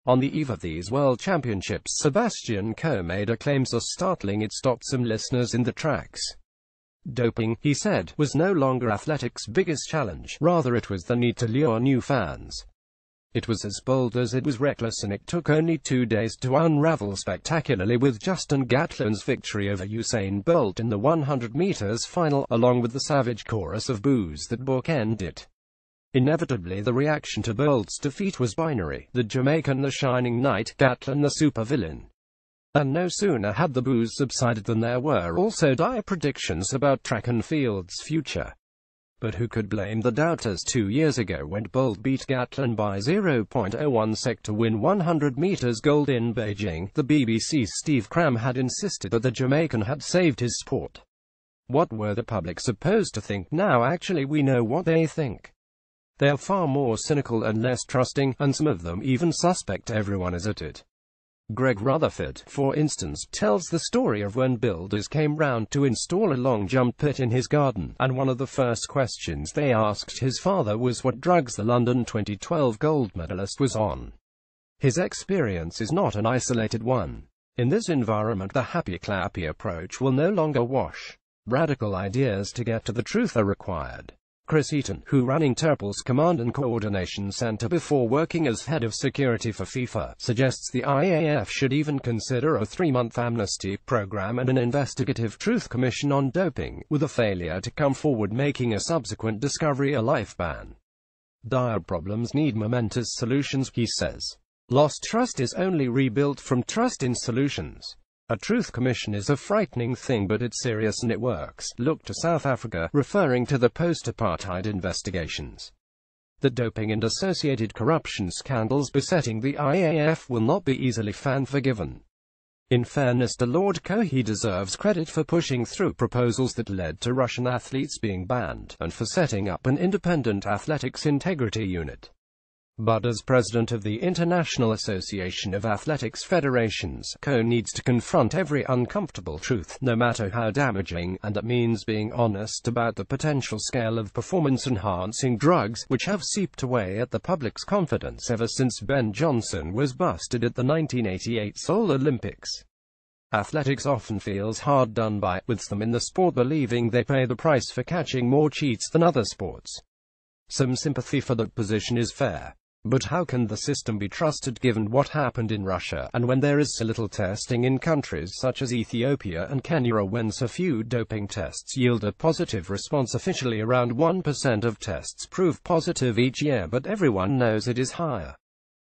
On the eve of these World Championships, Sebastian Coe made a claim so startling it stopped some listeners in the tracks. Doping, he said, was no longer athletics' biggest challenge, rather it was the need to lure new fans. It was as bold as it was reckless, and it took only 2 days to unravel spectacularly, with Justin Gatlin's victory over Usain Bolt in the 100 meters final, along with the savage chorus of boos that bookended it. Inevitably, the reaction to Bolt's defeat was binary: the Jamaican the shining knight, Gatlin the supervillain. And no sooner had the boos subsided than there were also dire predictions about track and field's future. But who could blame the doubters 2 years ago when Bolt beat Gatlin by 0.01 sec to win 100 meters gold in Beijing? The BBC's Steve Cram had insisted that the Jamaican had saved his sport. What were the public supposed to think now? Actually, we know what they think. They are far more cynical and less trusting, and some of them even suspect everyone is at it. Greg Rutherford, for instance, tells the story of when builders came round to install a long jump pit in his garden, and one of the first questions they asked his father was what drugs the London 2012 gold medalist was on. His experience is not an isolated one. In this environment, the happy-clappy approach will no longer wash. Radical ideas to get to the truth are required. Chris Eaton, who ran Interpol's Command and Coordination Center before working as head of security for FIFA, suggests the IAAF should even consider a 3-month amnesty program and an investigative truth commission on doping, with a failure to come forward making a subsequent discovery a life ban. Dire problems need momentous solutions, he says. Lost trust is only rebuilt from trust in solutions. A truth commission is a frightening thing, but it's serious and it works. Look to South Africa, referring to the post-apartheid investigations. The doping and associated corruption scandals besetting the IAAF will not be easily forgiven. In fairness to Lord Coe, he deserves credit for pushing through proposals that led to Russian athletes being banned, and for setting up an independent athletics integrity unit. But as president of the International Association of Athletics Federations, Coe needs to confront every uncomfortable truth, no matter how damaging, and that means being honest about the potential scale of performance-enhancing drugs, which have seeped away at the public's confidence ever since Ben Johnson was busted at the 1988 Seoul Olympics. Athletics often feels hard done by, with some in the sport believing they pay the price for catching more cheats than other sports. Some sympathy for that position is fair. But how can the system be trusted given what happened in Russia, and when there is so little testing in countries such as Ethiopia and Kenya, or when so few doping tests yield a positive response? Officially around 1% of tests prove positive each year, but everyone knows it is higher.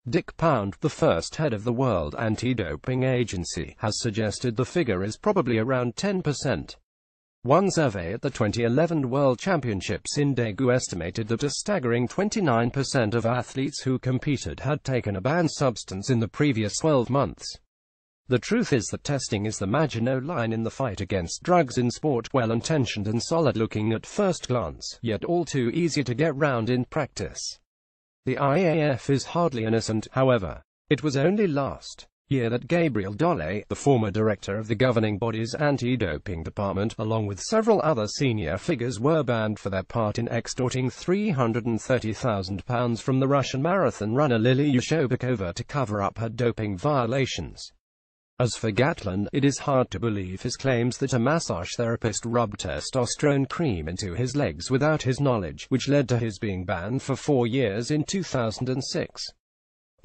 Dick Pound, the first head of the World Anti-Doping Agency, has suggested the figure is probably around 10%. One survey at the 2011 World Championships in Daegu estimated that a staggering 29% of athletes who competed had taken a banned substance in the previous 12 months. The truth is that testing is the Maginot Line in the fight against drugs in sport, well-intentioned and solid-looking at first glance, yet all too easy to get round in practice. The IAAF is hardly innocent, however. It was only last year that Gabriel Dole, the former director of the governing body's anti-doping department, along with several other senior figures, were banned for their part in extorting £330,000 from the Russian marathon runner Lilia Shobakova to cover up her doping violations. As for Gatlin, it is hard to believe his claims that a massage therapist rubbed testosterone cream into his legs without his knowledge, which led to his being banned for 4 years in 2006.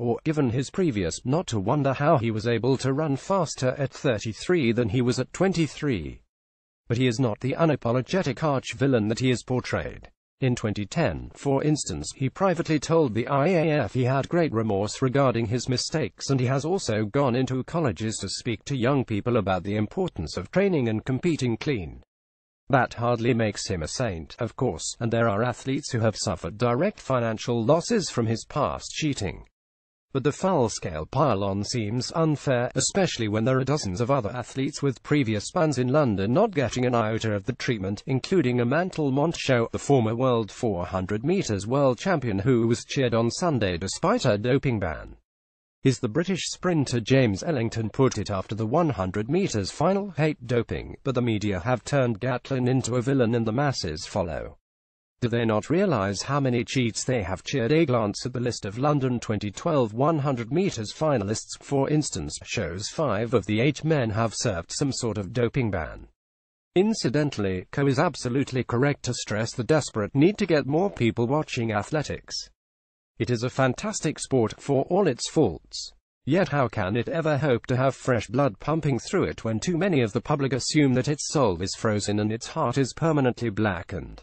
Or, given his previous, not to wonder how he was able to run faster at 33 than he was at 23. But he is not the unapologetic arch-villain that he is portrayed. In 2010, for instance, he privately told the IAAF he had great remorse regarding his mistakes, and he has also gone into colleges to speak to young people about the importance of training and competing clean. That hardly makes him a saint, of course, and there are athletes who have suffered direct financial losses from his past cheating. But the full-scale pile-on seems unfair, especially when there are dozens of other athletes with previous bans in London not getting an iota of the treatment, including Amantal Montsho, the former world 400 meters world champion who was cheered on Sunday despite a doping ban. As the British sprinter James Ellington put it after the 100 meters final, hate doping, but the media have turned Gatlin into a villain and the masses follow. Do they not realize how many cheats they have cheered? A glance at the list of London 2012 100 meters finalists, for instance, shows 5 of the 8 men have served some sort of doping ban. Incidentally, Ko is absolutely correct to stress the desperate need to get more people watching athletics. It is a fantastic sport, for all its faults. Yet how can it ever hope to have fresh blood pumping through it when too many of the public assume that its soul is frozen and its heart is permanently blackened?